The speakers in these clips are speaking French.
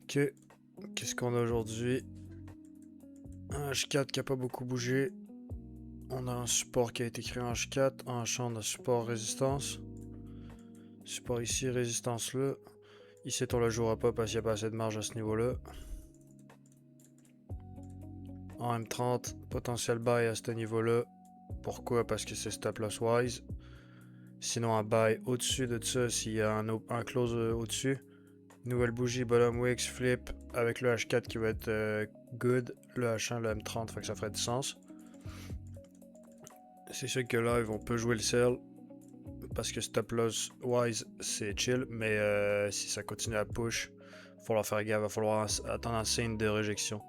Ok, qu'est-ce qu'on a aujourd'hui? Un H4 qui a pas beaucoup bougé. On a un support qui a été créé en H4. En champ, on a support résistance. Support ici, résistance là. Ici, on le jouera pas parce qu'il n'y a pas assez de marge à ce niveau-là. En M30, potentiel buy à ce niveau-là. Pourquoi? Parce que c'est stop loss wise. Sinon, un buy au-dessus de ça, s'il y a un close au-dessus. Nouvelle bougie, bottom wicks, flip avec le H4 qui va être good. Le H1, le M30, fait que ça ferait du sens. C'est sûr que là, on peut jouer le sell parce que stop loss wise, c'est chill. Mais si ça continue à push, il va falloir faire gaffe, il va falloir attendre un signe de réjection.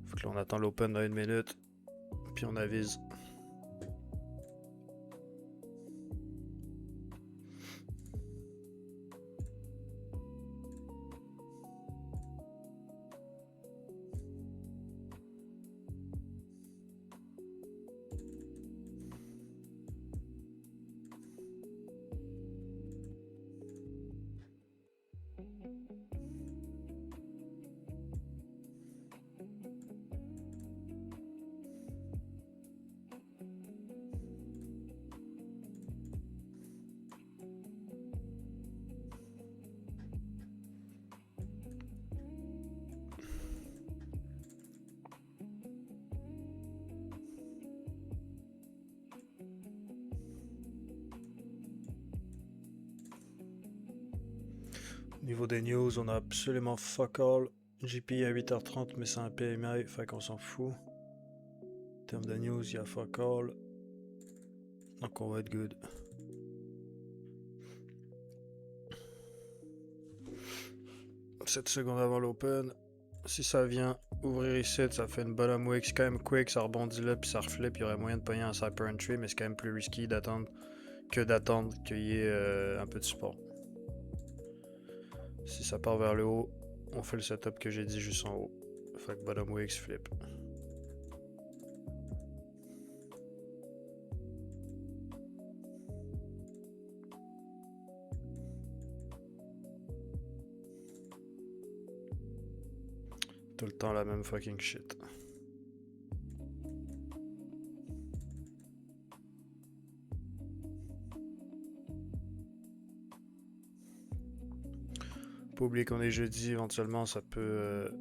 Faut que là, on attend l'open dans 1 minute, puis on avise. Au niveau des news, on a absolument fuck all. GP à 8h30, mais c'est un PMI, fait qu'on s'en fout. En termes de news, il y a fuck all. Donc on va être good. 7 secondes avant l'open. Si ça vient ouvrir ici, ça fait une bottom wick. C'est quand même quick, ça rebondit là, puis ça reflip. Il y aurait moyen de pogner un cyper entry, mais c'est quand même plus risky d'attendre qu'il y ait un peu de support. Si ça part vers le haut, on fait le setup que j'ai dit juste en haut. Fait que bottom wicks, flip. Tout le temps la même fucking shit. Pas oublier qu'on est jeudi, éventuellement ça peut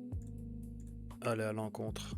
aller à l'encontre.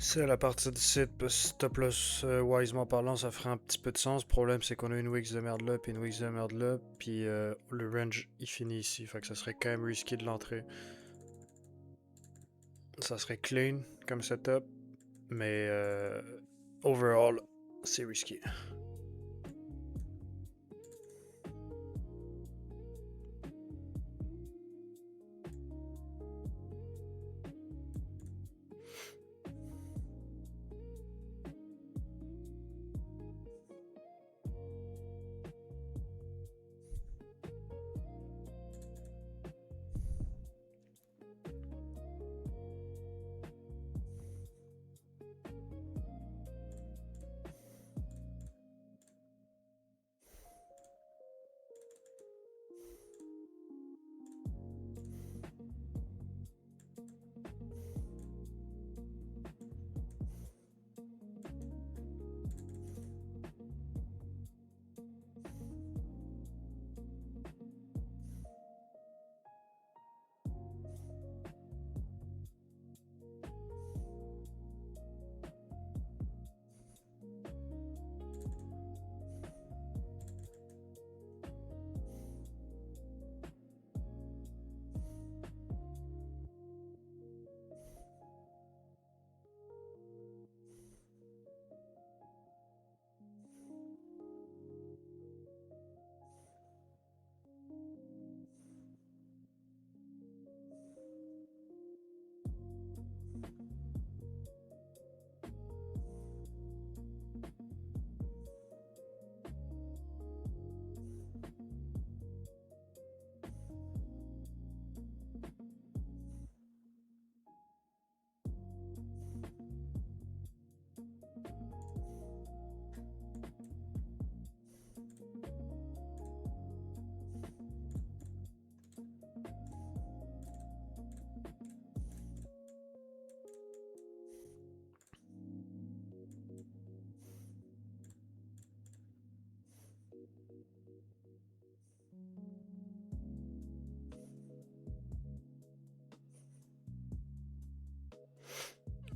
C'est la partie du site, stop loss wisement parlant, ça ferait un petit peu de sens. Le problème, c'est qu'on a une Wix de merde là, puis une Wix de merde là, puis le range il finit ici, fait que ça serait quand même risqué de l'entrer. Ça serait clean comme setup, mais overall, c'est risqué.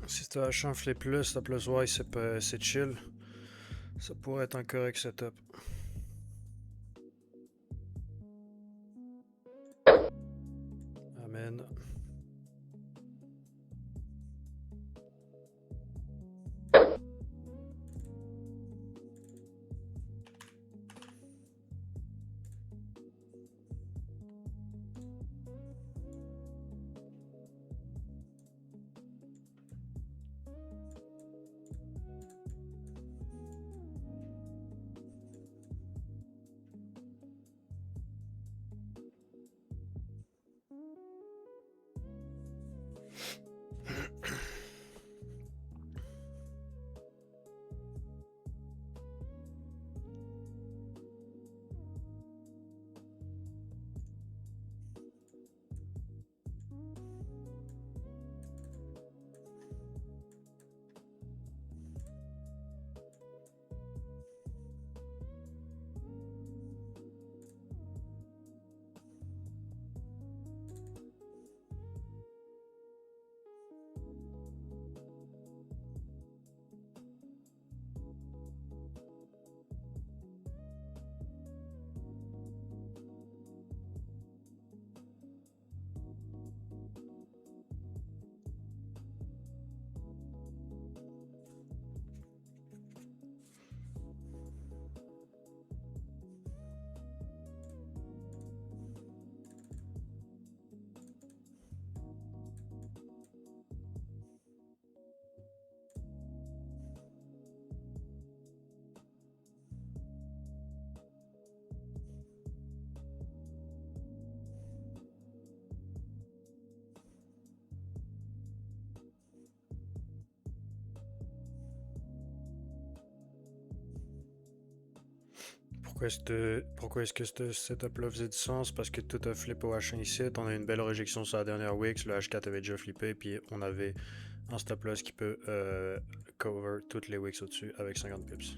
Si t'as H1 flip plus, t'as plus wise, c'est chill. Ça pourrait être un correct setup. Amen. Pourquoi est-ce que ce setup-là faisait du sens? Parce que tout a flip au H1 ici, on a une belle réjection sur la dernière Wix, le H4 avait déjà flippé, puis on avait un stop loss qui peut cover toutes les Wix au-dessus avec 50 pips.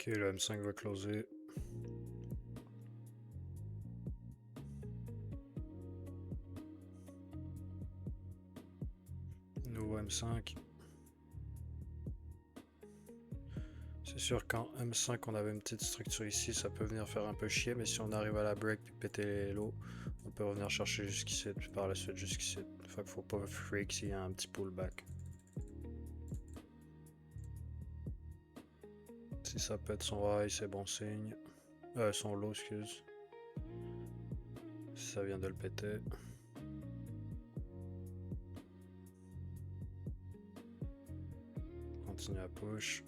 Ok, le M5 va closer. M5. C'est sûr qu'en M5 on avait une petite structure ici, ça peut venir faire un peu chier, mais si on arrive à la break puis péter les lots, on peut revenir chercher jusqu'ici puis par la suite jusqu'ici. Fait qu'il faut pas freak s'il y a un petit pullback. Si ça pète son high, c'est bon signe. Son low, excuse. Si ça vient de le péter. Continue à push.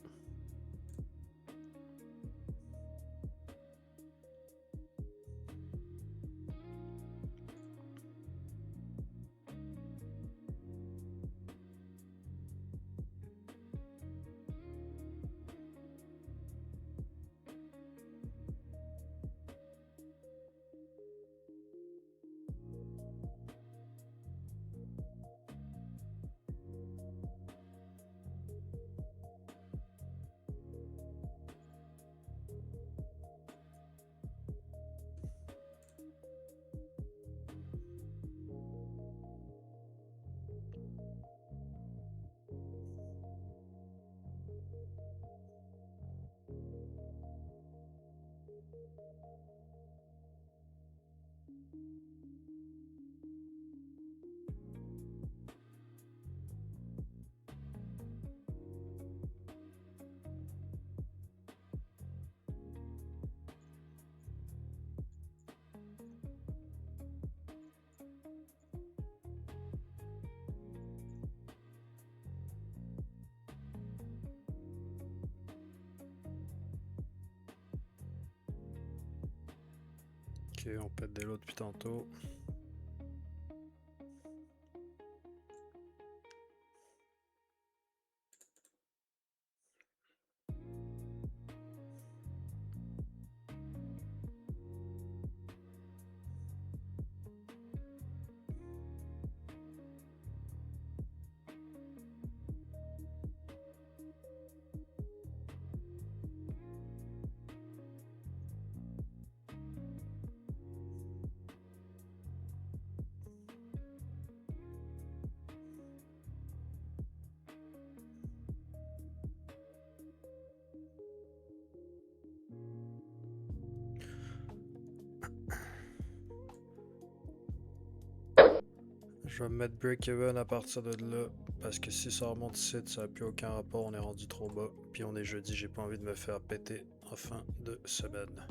Ok, on pète des lots depuis tantôt. Je vais me mettre break-even à partir de là, parce que si ça remonte ici, ça n'a plus aucun rapport, on est rendu trop bas. Puis on est jeudi, j'ai pas envie de me faire péter en fin de semaine.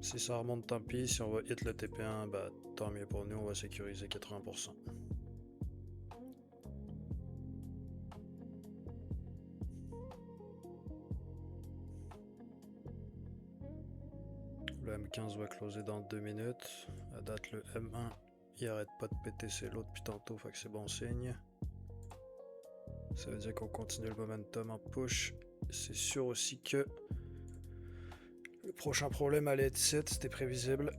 Si ça remonte, tant pis. Si on va hit le TP1, bah tant mieux pour nous, on va sécuriser 80%. Le M15 va closer dans 2 minutes. À date, le M1, il arrête pas de péter ses lots depuis tantôt, fait que c'est bon signe. Ça veut dire qu'on continue le momentum en push. C'est sûr aussi que le prochain problème allait être 7, c'était prévisible.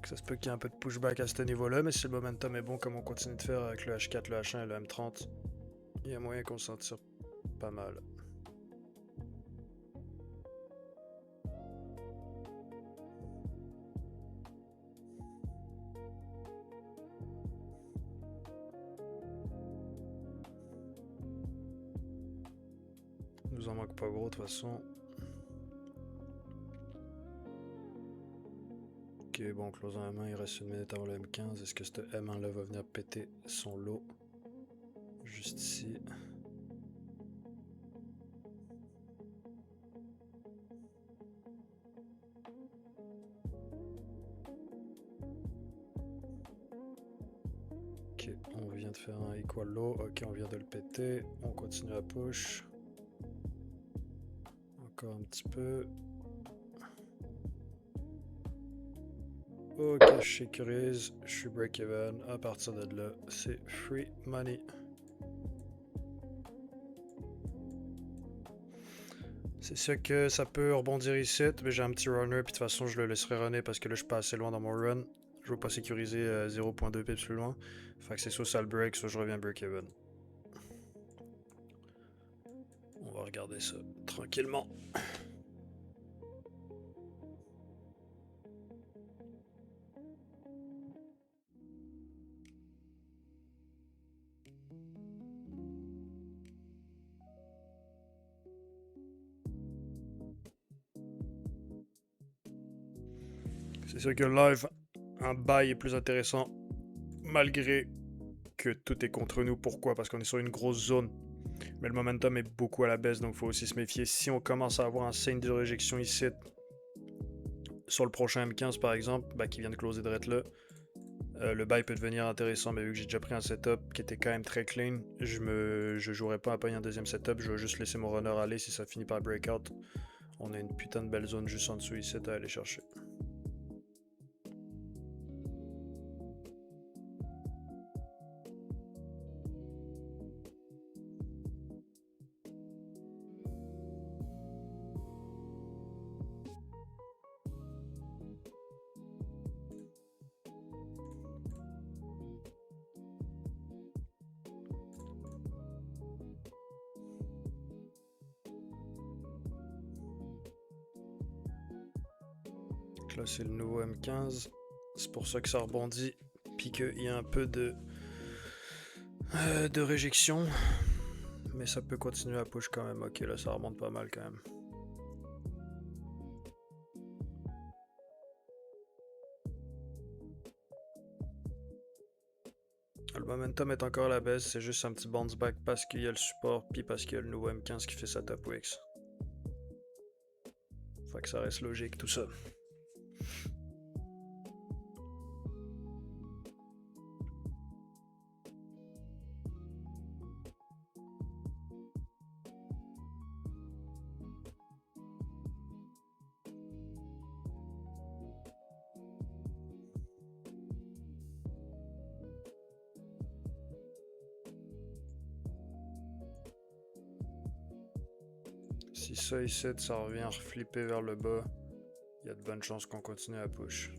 Ça se peut qu'il y ait un peu de pushback à ce niveau-là, mais si le momentum est bon comme on continue de faire avec le H4, le H1 et le M30, il y a moyen qu'on s'en tire pas mal. Il nous en manque pas gros de toute façon. Ok, bon, closant M1, il reste une minute avant le M15. Est-ce que ce M1 là va venir péter son lot? Juste ici. Ok, on vient de faire un equal low. Ok, on vient de le péter. On continue à push. Encore un petit peu. Ok, je sécurise. Je suis break-even. À partir de là, c'est free money. C'est sûr que ça peut rebondir ici, mais j'ai un petit runner, puis de toute façon je le laisserai runner parce que là je suis pas assez loin dans mon run. Je veux pas sécuriser 0.2 pips plus loin. Fait que c'est soit ça le break, soit je reviens break-even. On va regarder ça tranquillement. C'est sûr que live, un buy est plus intéressant malgré que tout est contre nous. Pourquoi? Parce qu'on est sur une grosse zone. Mais le momentum est beaucoup à la baisse, donc il faut aussi se méfier. Si on commence à avoir un signe de réjection ici, sur le prochain M15 par exemple, qui vient de closer direct là, le buy peut devenir intéressant, mais vu que j'ai déjà pris un setup qui était quand même très clean, je jouerai pas à payer un deuxième setup, je vais juste laisser mon runner aller si ça finit par breakout. On a une putain de belle zone juste en dessous ici à aller chercher. Donc là c'est le nouveau M15, c'est pour ça que ça rebondit, puis qu'il y a un peu de réjection, mais ça peut continuer à push quand même. Ok, là ça remonte pas mal quand même. Le momentum est encore à la baisse, c'est juste un petit bounce back parce qu'il y a le support, puis parce qu'il y a le nouveau M15 qui fait sa top wicks. Fait que ça reste logique tout ça. Si ça ici, ça revient reflipper vers le bas, il y a de bonnes chances qu'on continue à push.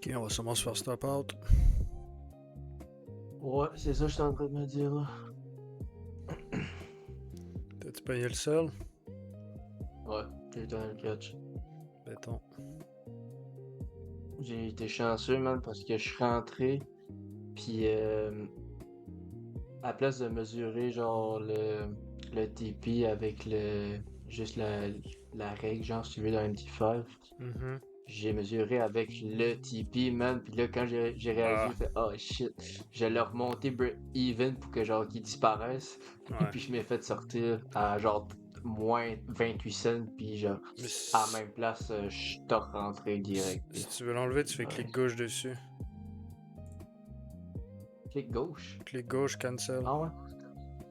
Ok, on va sûrement se faire stop out. Ouais, c'est ça que je suis en train de me dire là. T'as-tu payé le sel? Ouais, j'ai donné le catch. Béton. J'ai été chanceux, man, parce que je suis rentré, puis à place de mesurer genre le TP avec juste la règle, genre si tu veux dans MT5, Mhm. j'ai mesuré avec le TP, man, puis là quand j'ai réalisé, Ah, j'ai fait oh shit, je l'ai remonté even pour que genre qu'il disparaisse, ouais. puis je m'ai fait sortir à genre moins 28 cents, puis genre Mais à la même place, je t'ai rentré direct. si tu veux l'enlever, tu fais Ouais. clic gauche dessus. Clic gauche. Clic gauche, cancel. Ah ouais?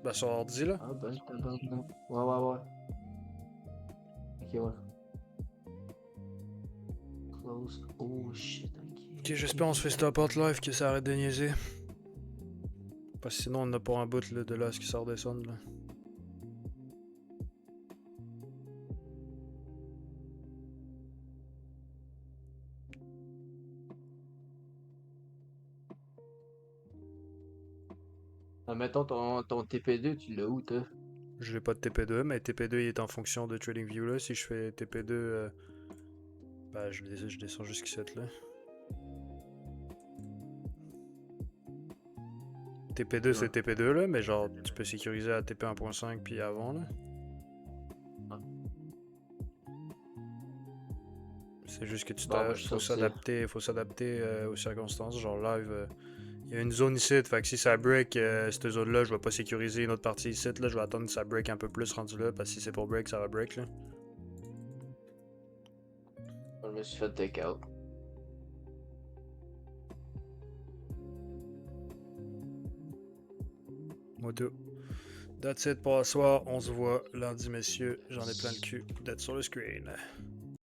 Bah sur ordi là. Ah ben, tabarnak. Ouais, ouais, ouais. Ok, ouais. Close. Oh shit, ok. Ok, j'espère on se fait stop out live que ça arrête de niaiser. Parce que sinon on n'a pas un bout là, de là à ce que ça redescende là. Ah, mettons ton TP2, tu l'as où, toi? Je n'ai pas de TP2, mais TP2 il est en fonction de TradingView là. Si je fais TP2, bah je descends jusqu'ici là. TP2 c'est TP2 là, mais genre tu peux sécuriser à TP 1.5 puis avant là. Ah. C'est juste que tu Bon, ben, je faut sortir. s'adapter aux circonstances. Genre live, il y a une zone ici, fait que si ça break cette zone-là, je vais pas sécuriser une autre partie ici. Là, je vais attendre que ça break un peu plus rendu là, parce que si c'est pour break, ça va break là. Je me suis fait take out. Moto. That's it pour ce soir. On se voit lundi, messieurs. J'en ai plein le cul d'être sur le screen.